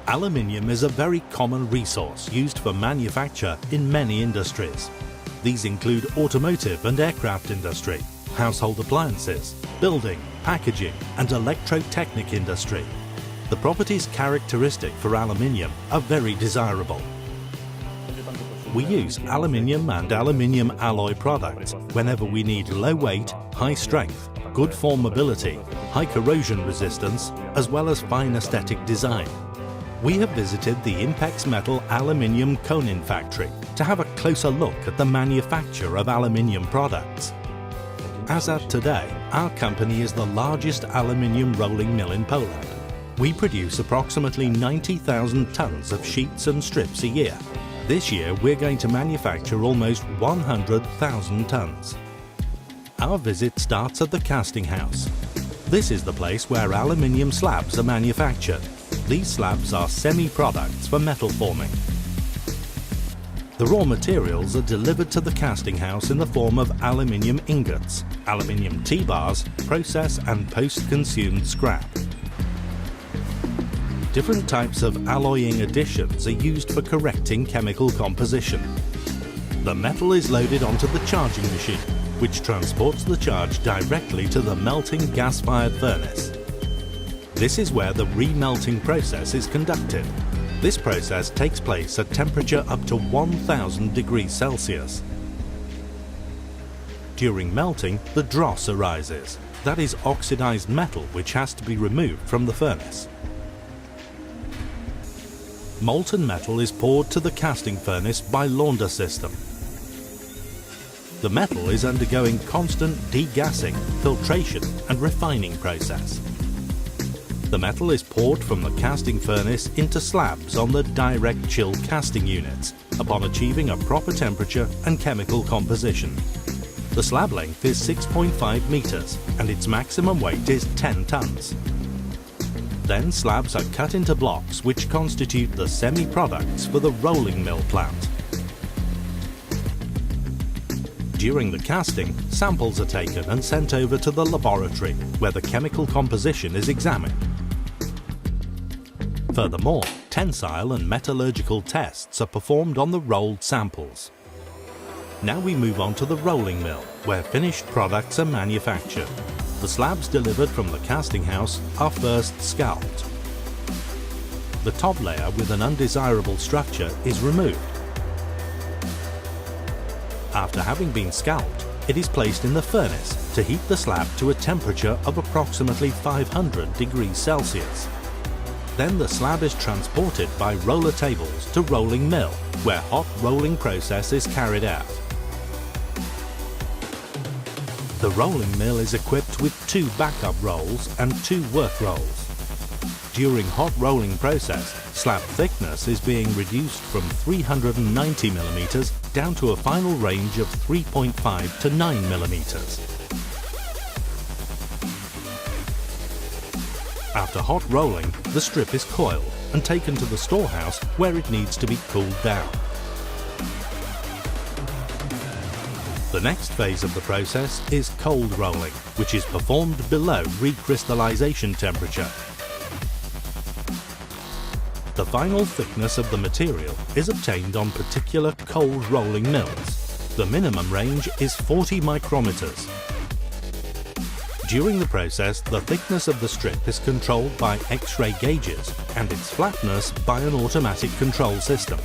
Aluminium is a very common resource used for manufacture in many industries. These include automotive and aircraft industry, household appliances, building, packaging and electrotechnic industry. The properties characteristic for aluminium are very desirable. We use aluminium and aluminium alloy products whenever we need low weight, high strength, good formability, high corrosion resistance, as well as fine aesthetic design. We have visited the Impexmetal aluminium Konin factory to have a closer look at the manufacture of aluminium products. As at today, our company is the largest aluminium rolling mill in Poland. We produce approximately 90,000 tons of sheets and strips a year. This year we're going to manufacture almost 100,000 tons. Our visit starts at the casting house. This is the place where aluminium slabs are manufactured. These slabs are semi-products for metal forming. The raw materials are delivered to the casting house in the form of aluminium ingots, aluminium T-bars, process and post-consumed scrap. Different types of alloying additions are used for correcting chemical composition. The metal is loaded onto the charging machine, which transports the charge directly to the melting gas-fired furnace. This is where the remelting process is conducted. This process takes place at temperature up to 1000 degrees Celsius. During melting, the dross arises. That is oxidized metal which has to be removed from the furnace. Molten metal is poured to the casting furnace by launder system. The metal is undergoing constant degassing, filtration and refining process. The metal is poured from the casting furnace into slabs on the direct chill casting units upon achieving a proper temperature and chemical composition. The slab length is 6.5 meters and its maximum weight is 10 tons. Then slabs are cut into blocks which constitute the semi-products for the rolling mill plant. During the casting, samples are taken and sent over to the laboratory where the chemical composition is examined. Furthermore, tensile and metallurgical tests are performed on the rolled samples. Now we move on to the rolling mill, where finished products are manufactured. The slabs delivered from the casting house are first scalped. The top layer with an undesirable structure is removed. After having been scalped, it is placed in the furnace to heat the slab to a temperature of approximately 500 degrees Celsius. Then the slab is transported by roller tables to rolling mill, where hot rolling process is carried out. The rolling mill is equipped with 2 backup rolls and 2 work rolls. During hot rolling process, slab thickness is being reduced from 390 mm down to a final range of 3.5 to 9 mm. After hot rolling, the strip is coiled and taken to the storehouse where it needs to be cooled down. The next phase of the process is cold rolling, which is performed below recrystallization temperature. The final thickness of the material is obtained on particular cold rolling mills. The minimum range is 40 micrometers. During the process, the thickness of the strip is controlled by X-ray gauges and its flatness by an automatic control system.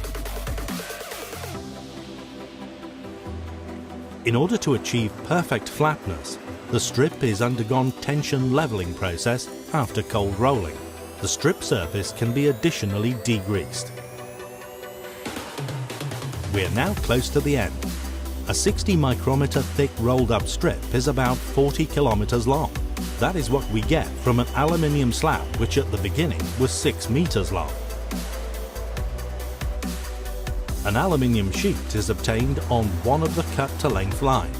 In order to achieve perfect flatness, the strip is undergone tension leveling process after cold rolling. The strip surface can be additionally degreased. We are now close to the end. A 60 micrometer thick rolled up strip is about 40 kilometers long. That is what we get from an aluminium slab which at the beginning was 6 meters long. An aluminium sheet is obtained on one of the cut to length line.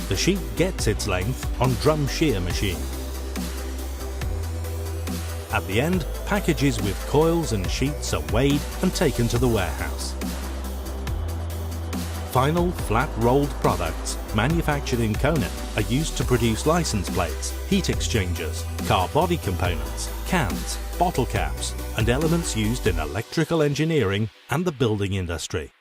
The sheet gets its length on drum shear machine. At the end, packages with coils and sheets are weighed and taken to the warehouse. Final flat rolled products manufactured in Konin are used to produce license plates, heat exchangers, car body components, cans, bottle caps and elements used in electrical engineering and the building industry.